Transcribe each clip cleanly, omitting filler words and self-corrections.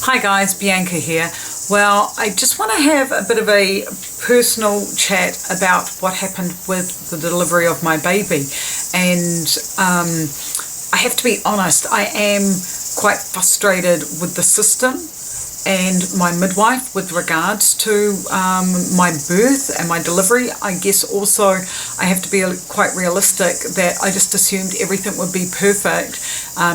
Hi guys, Bianca here. Well, I just want to have a bit of a personal chat about what happened with the delivery of my baby. And I have to be honest, I am quite frustrated with the system and my midwife with regards to my birth and my delivery. I guess also I have to be quite realistic that I just assumed everything would be perfect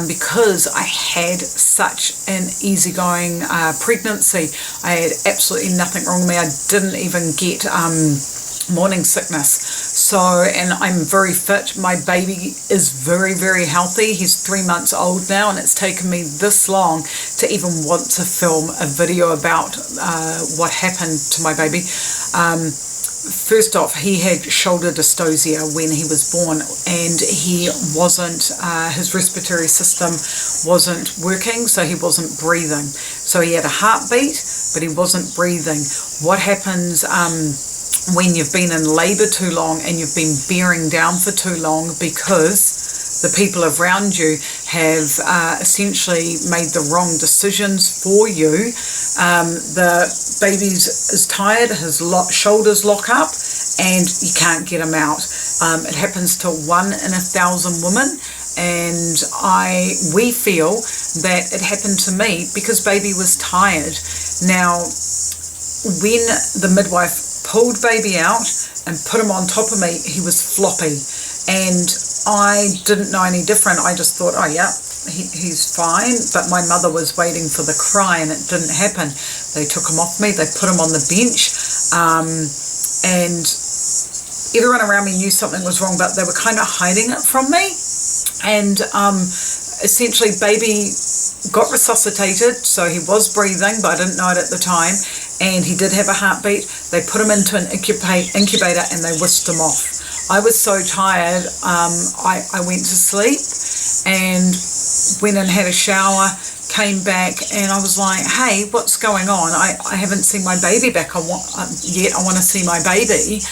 because I had such an easygoing pregnancy. I had absolutely nothing wrong with me. I didn't even get morning sickness. So, and I'm very fit. My baby is very, very healthy. He's 3 months old now, and it's taken me this long to even want to film a video about what happened to my baby. First off, he had shoulder dystocia when he was born, and he wasn't, his respiratory system wasn't working, so he wasn't breathing. So he had a heartbeat, but he wasn't breathing. What happens when you've been in labour too long and you've been bearing down for too long because the people around you have essentially made the wrong decisions for you? The baby is tired, his shoulders lock up, and you can't get him out. It happens to 1 in 1,000 women, and we feel that it happened to me because baby was tired. Now, when the midwife pulled baby out and put him on top of me, he was floppy, and I didn't know any different. I just thought, oh yeah, he's fine. But my mother was waiting for the cry, and it didn't happen. They took him off me, they put him on the bench, and everyone around me knew something was wrong, but they were kind of hiding it from me. And essentially baby got resuscitated, so he was breathing, but I didn't know it at the time, and he did have a heartbeat. They put him into an incubator and they whisked him off. I was so tired, I went to sleep and went and had a shower, came back, and I was like, hey, what's going on? I haven't seen my baby back yet. I want to see my baby.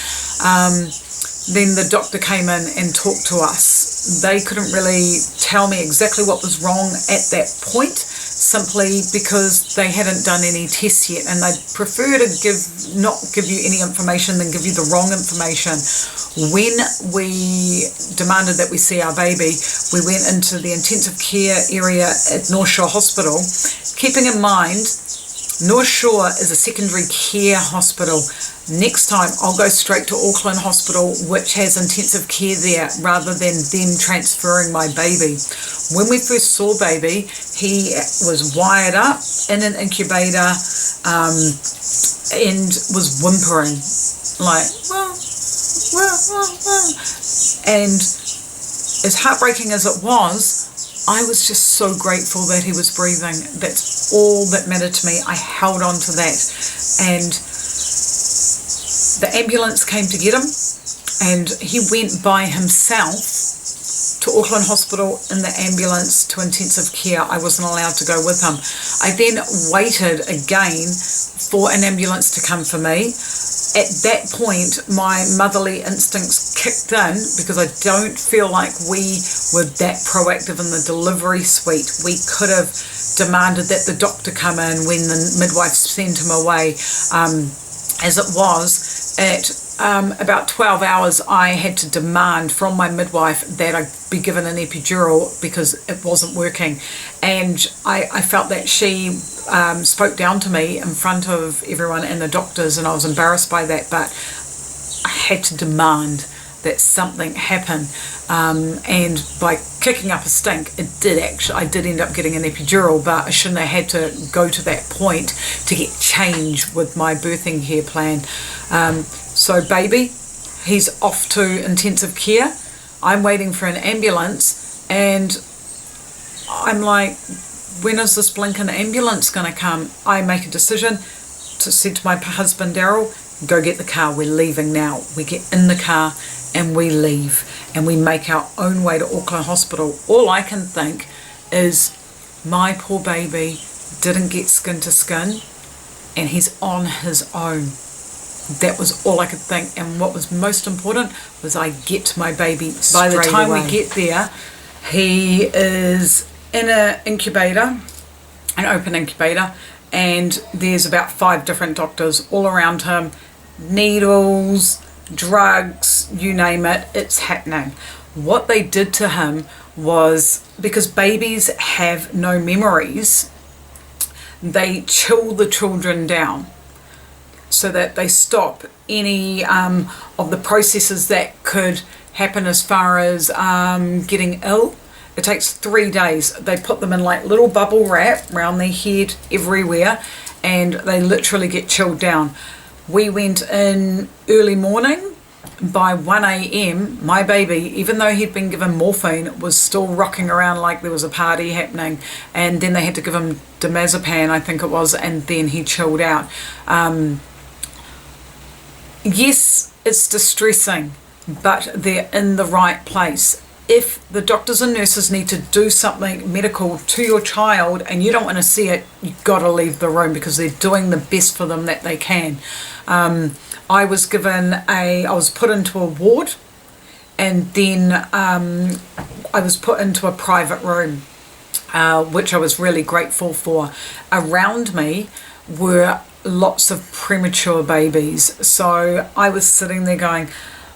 Then the doctor came in and talked to us. They couldn't really tell me exactly what was wrong at that point, simply because they hadn't done any tests yet, and they'd prefer to not give you any information than give you the wrong information. When we demanded that we see our baby, we went into the intensive care area at North Shore Hospital, keeping in mind North Shore is a secondary care hospital. Next time I'll go straight to Auckland Hospital, which has intensive care there, rather than them transferring my baby. When we first saw baby, he was wired up in an incubator and was whimpering like, and as heartbreaking as it was, I was just so grateful that he was breathing. That's all that mattered to me. I held on to that. And the ambulance came to get him, and he went by himself to Auckland Hospital in the ambulance to intensive care. I wasn't allowed to go with him. I then waited again for an ambulance to come for me. At that point, my motherly instincts kicked in, because I don't feel like we were that proactive in the delivery suite. We could have demanded that the doctor come in when the midwife sent him away. As it was, at about 12 hours, I had to demand from my midwife that I be given an epidural because it wasn't working. And I felt that she spoke down to me in front of everyone and the doctors, and I was embarrassed by that, but I had to demand that something happen. And by kicking up a stink, I did end up getting an epidural, but I shouldn't have had to go to that point to get change with my birthing care plan. So baby, he's off to intensive care. I'm waiting for an ambulance, and I'm like, when is this blinking ambulance going to come? I make a decision to say to my husband Daryl, go get the car, we're leaving now. We get in the car and we leave, and we make our own way to Auckland Hospital. All I can think is my poor baby didn't get skin to skin, and he's on his own. That was all I could think. And what was most important was I get to my baby straight away. By the time we get there, he is in an incubator an open incubator, and there's about 5 different doctors all around him, needles, drugs, you name it, it's happening. What they did to him was, because babies have no memories, they chill the children down so that they stop any of the processes that could happen as far as getting ill. It takes 3 days. They put them in like little bubble wrap around their head everywhere, and they literally get chilled down. We went in early morning. By 1 a.m, my baby, even though he'd been given morphine, was still rocking around like there was a party happening. And then they had to give him diazepam, I think it was, and then he chilled out. Yes, it's distressing, but they're in the right place. If the doctors and nurses need to do something medical to your child and you don't want to see it, you've got to leave the room, because they're doing the best for them that they can. I was put into a ward, and then I was put into a private room, which I was really grateful for. Around me were lots of premature babies. So I was sitting there going,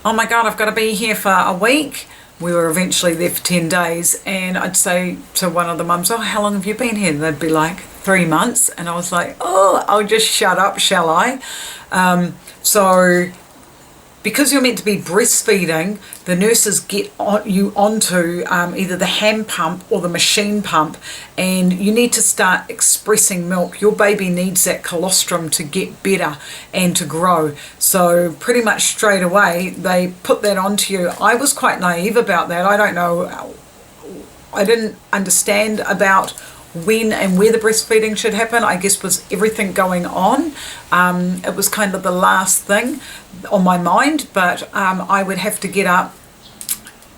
oh my God, I've got to be here for a week. We were eventually there for 10 days, and I'd say to one of the mums, oh, how long have you been here? And they'd be like, 3 months. And I was like, oh, I'll just shut up, shall I? So because you're meant to be breastfeeding, the nurses get you onto either the hand pump or the machine pump, and you need to start expressing milk. Your baby needs that colostrum to get better and to grow. So pretty much straight away, they put that onto you. I was quite naive about that. I don't know. I didn't understand about when and where the breastfeeding should happen. I guess was everything going on. It was kind of the last thing on my mind, but I would have to get up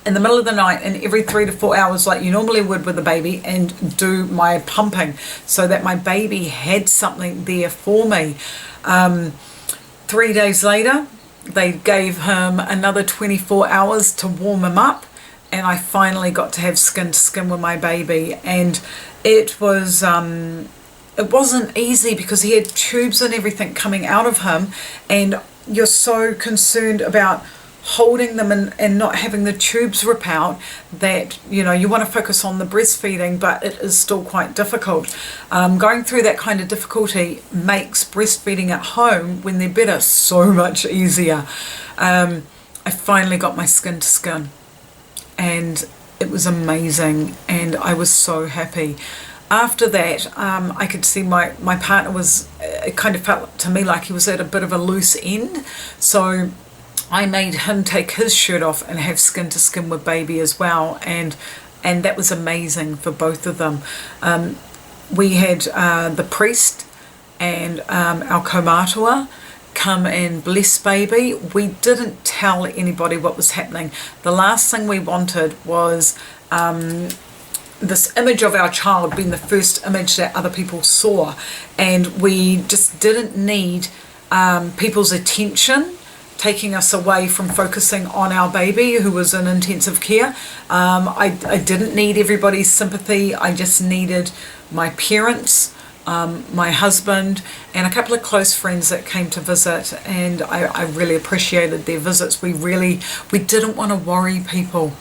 in the middle of the night and every 3 to 4 hours, like you normally would with a baby, and do my pumping so that my baby had something there for me. 3 days later, they gave him another 24 hours to warm him up, and I finally got to have skin to skin with my baby. And it wasn't easy, because he had tubes and everything coming out of him, and you're so concerned about holding them and not having the tubes rip out that, you know, you want to focus on the breastfeeding, but it is still quite difficult. Going through that kind of difficulty makes breastfeeding at home when they're better so much easier. I finally got my skin to skin, and it was amazing, and I was so happy. After that, I could see my partner was, it kind of felt to me like he was at a bit of a loose end. So I made him take his shirt off and have skin to skin with baby as well. And that was amazing for both of them. We had the priest and our kaumatua come and bless baby. We didn't tell anybody what was happening. The last thing we wanted was this image of our child being the first image that other people saw, and we just didn't need people's attention taking us away from focusing on our baby who was in intensive care. I didn't need everybody's sympathy. I just needed my parents, my husband, and a couple of close friends that came to visit, and I really appreciated their visits. We didn't want to worry people.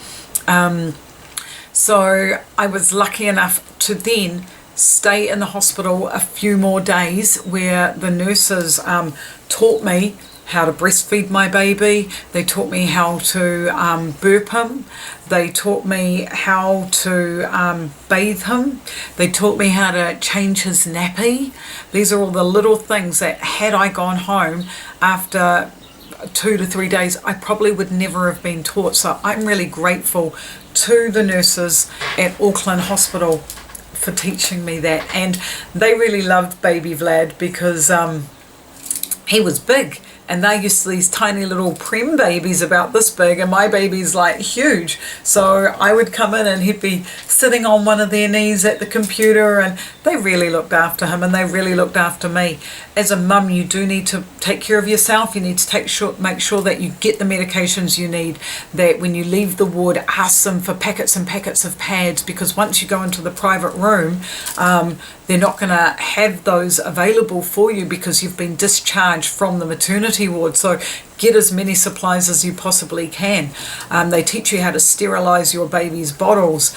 So I was lucky enough to then stay in the hospital a few more days, where the nurses taught me how to breastfeed my baby. They taught me how to burp him. They taught me how to bathe him. They taught me how to change his nappy. These are all the little things that, had I gone home after 2 to 3 days, I probably would never have been taught. So I'm really grateful to the nurses at Auckland Hospital for teaching me that. And they really loved baby Vlad, because he was big. and they're used to these tiny little prem babies about this big, and my baby's like huge. So I would come in and he'd be sitting on one of their knees at the computer, and they really looked after him and they really looked after me. As a mum, you do need to take care of yourself. You need to make sure that you get the medications you need, that when you leave the ward, ask them for packets and packets of pads, because once you go into the private room, they're not going to have those available for you because you've been discharged from the maternity ward. So get as many supplies as you possibly can. They teach you how to sterilize your baby's bottles.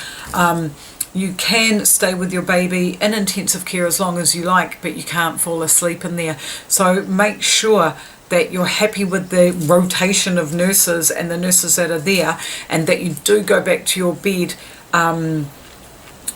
You can stay with your baby in intensive care as long as you like, but you can't fall asleep in there. So make sure that you're happy with the rotation of nurses and the nurses that are there, and that you do go back to your bed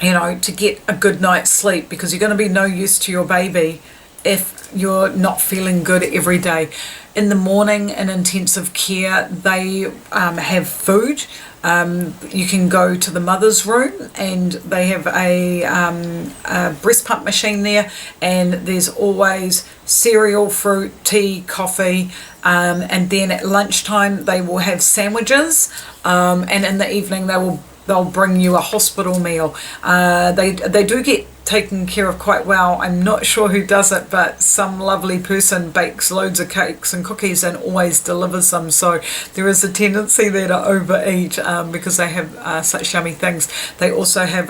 to get a good night's sleep, because you're going to be no use to your baby if you're not feeling good every day. In the morning in intensive care, they have food. You can go to the mother's room and they have a breast pump machine there, and there's always cereal, fruit, tea, coffee, and then at lunchtime they will have sandwiches, and in the evening they'll bring you a hospital meal. They do get taken care of quite well. I'm not sure who does it, but some lovely person bakes loads of cakes and cookies and always delivers them. So there is a tendency there to overeat because they have such yummy things. They also have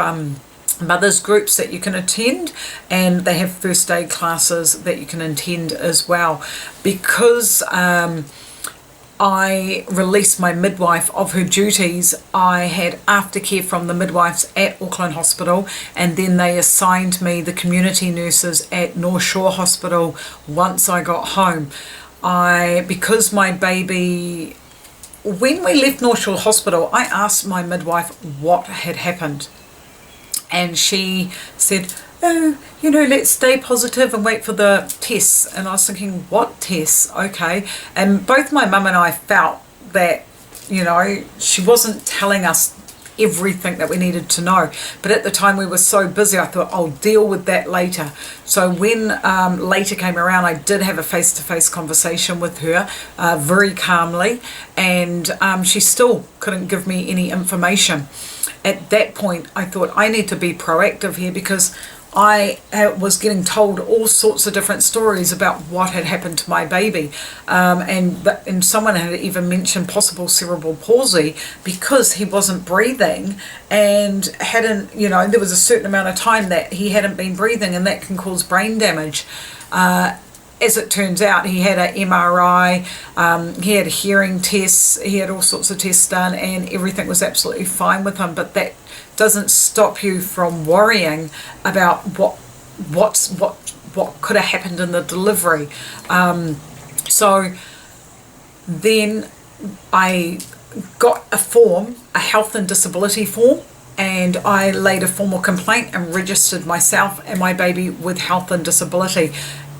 mothers groups that you can attend, and they have first aid classes that you can attend as well. Because I released my midwife of her duties, I had aftercare from the midwives at Auckland Hospital, and then they assigned me the community nurses at North Shore Hospital once I got home. Because my baby, when we left North Shore Hospital, I asked my midwife what had happened, and she said, oh, let's stay positive and wait for the tests. And I was thinking, what tests? Okay. And both my mum and I felt that, she wasn't telling us everything that we needed to know. But at the time we were so busy, I thought, I'll deal with that later. So when later came around, I did have a face-to-face conversation with her very calmly, and she still couldn't give me any information. At that point, I thought, I need to be proactive here, because I was getting told all sorts of different stories about what had happened to my baby, and someone had even mentioned possible cerebral palsy because he wasn't breathing, and there was a certain amount of time that he hadn't been breathing, and that can cause brain damage. As it turns out, he had an MRI, he had hearing tests, he had all sorts of tests done, and everything was absolutely fine with him. But that doesn't stop you from worrying about what could have happened in the delivery. So then I got a health and disability form, and I laid a formal complaint and registered myself and my baby with health and disability.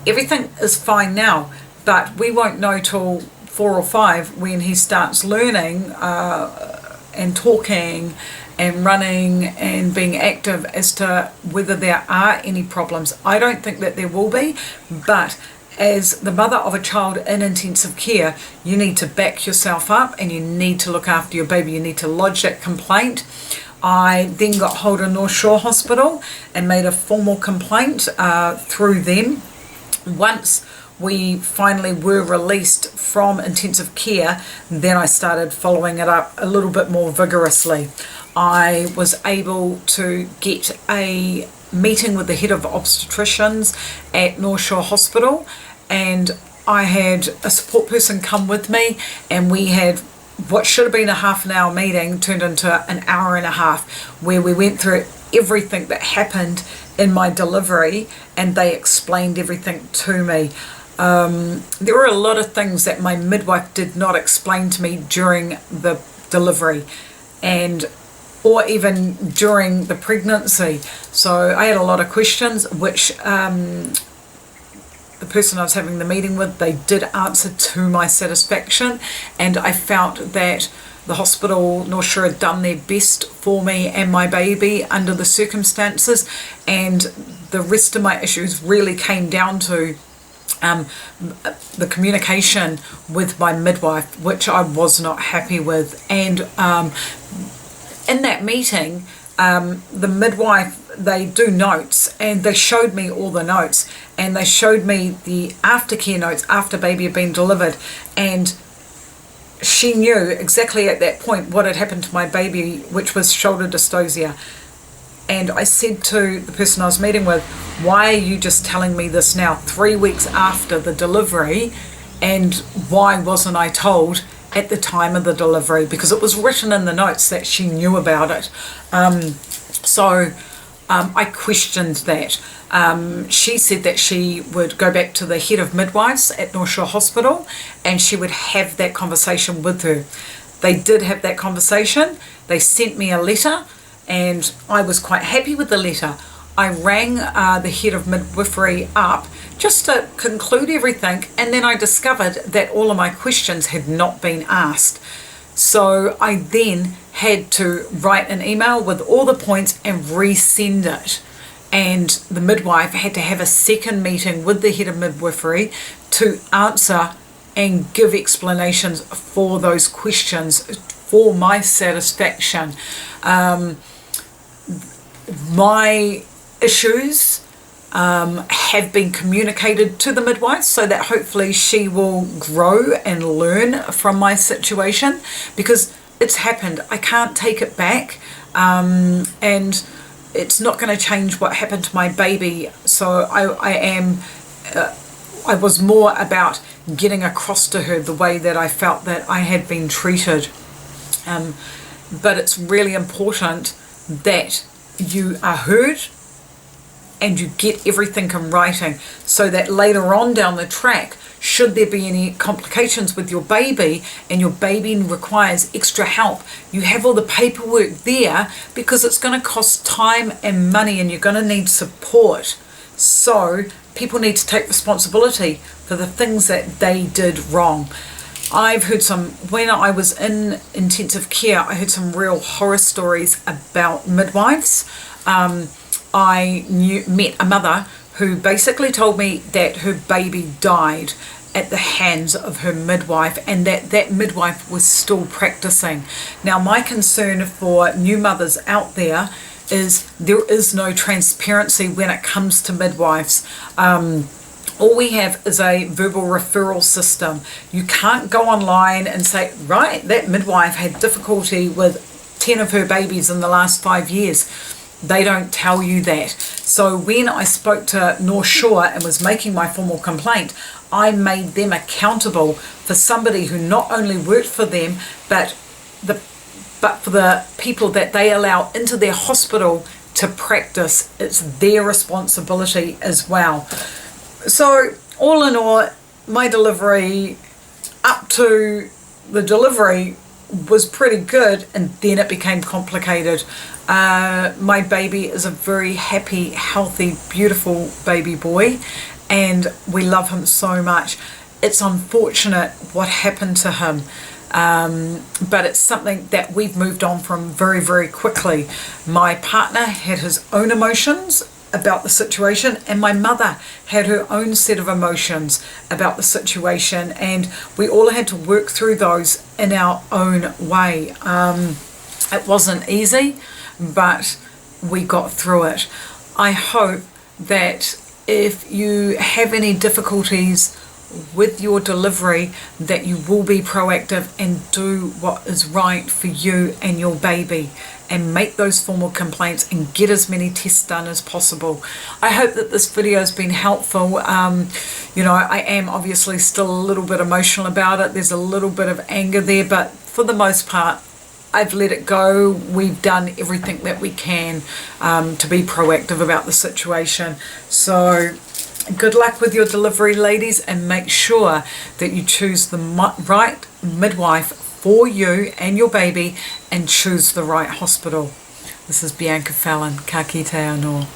Everything is fine now, but we won't know till 4 or 5 when he starts learning and talking and running and being active as to whether there are any problems. I don't think that there will be, but as the mother of a child in intensive care, you need to back yourself up and you need to look after your baby. You need to lodge that complaint. I then got hold of North Shore Hospital and made a formal complaint through them. Once we finally were released from intensive care, then I started following it up a little bit more vigorously. I was able to get a meeting with the head of obstetricians at North Shore Hospital, and I had a support person come with me, and we had what should have been a half an hour meeting turned into an hour and a half, where we went through everything that happened in my delivery, and they explained everything to me. There were a lot of things that my midwife did not explain to me during the delivery, or even during the pregnancy. So I had a lot of questions, which the person I was having the meeting with, they did answer to my satisfaction, and I felt that the hospital, North Shore, had done their best for me and my baby under the circumstances, and the rest of my issues really came down to the communication with my midwife, which I was not happy with. And in that meeting, the midwife, they do notes, and they showed me all the notes, and they showed me the aftercare notes after baby had been delivered, and she knew exactly at that point what had happened to my baby, which was shoulder dystocia. And I said to the person I was meeting with, why are you just telling me this now 3 weeks after the delivery, and why wasn't I told at the time of the delivery? Because it was written in the notes that she knew about it. So I questioned that. She said that she would go back to the head of midwives at North Shore Hospital, and she would have that conversation with her. They did have that conversation. They sent me a letter, and I was quite happy with the letter. I rang the head of midwifery up just to conclude everything, and then I discovered that all of my questions had not been asked. So I then had to write an email with all the points and resend it. And the midwife had to have a second meeting with the head of midwifery to answer and give explanations for those questions for my satisfaction. My issues have been communicated to the midwife so that hopefully she will grow and learn from my situation, because it's happened. I can't take it back, and it's not going to change what happened to my baby. So I was more about getting across to her the way that I felt that I had been treated. But it's really important that you are heard and you get everything in writing, so that later on down the track, should there be any complications with your baby and your baby requires extra help, you have all the paperwork there, because it's going to cost time and money and you're going to need support. So people need to take responsibility for the things that they did wrong. I've heard when I was in intensive care, I heard some real horror stories about midwives. I met a mother who basically told me that her baby died at the hands of her midwife, and that midwife was still practicing. Now, my concern for new mothers out there is no transparency when it comes to midwives. All we have is a verbal referral system. You can't go online and say, right, that midwife had difficulty with 10 of her babies in the last 5 years. They don't tell you that. So when I spoke to North Shore and was making my formal complaint, I made them accountable for somebody who not only worked for them, but for the people that they allow into their hospital to practice. It's their responsibility as well. So all in all, my delivery up to the delivery was pretty good, and then it became complicated. My baby is a very happy, healthy, beautiful baby boy, and we love him so much. It's unfortunate what happened to him, but it's something that we've moved on from very, very quickly. My partner had his own emotions about the situation, and my mother had her own set of emotions about the situation, and we all had to work through those in our own way. It wasn't easy, but we got through it. I hope that if you have any difficulties with your delivery, that you will be proactive and do what is right for you and your baby, and make those formal complaints and get as many tests done as possible. I hope that this video has been helpful. I am obviously still a little bit emotional about it. There's a little bit of anger there, but for the most part, I've let it go. We've done everything that we can to be proactive about the situation. So good luck with your delivery, ladies, and make sure that you choose the right midwife for you and your baby, and choose the right hospital. This is Bianca Fallon. Ka kite anō.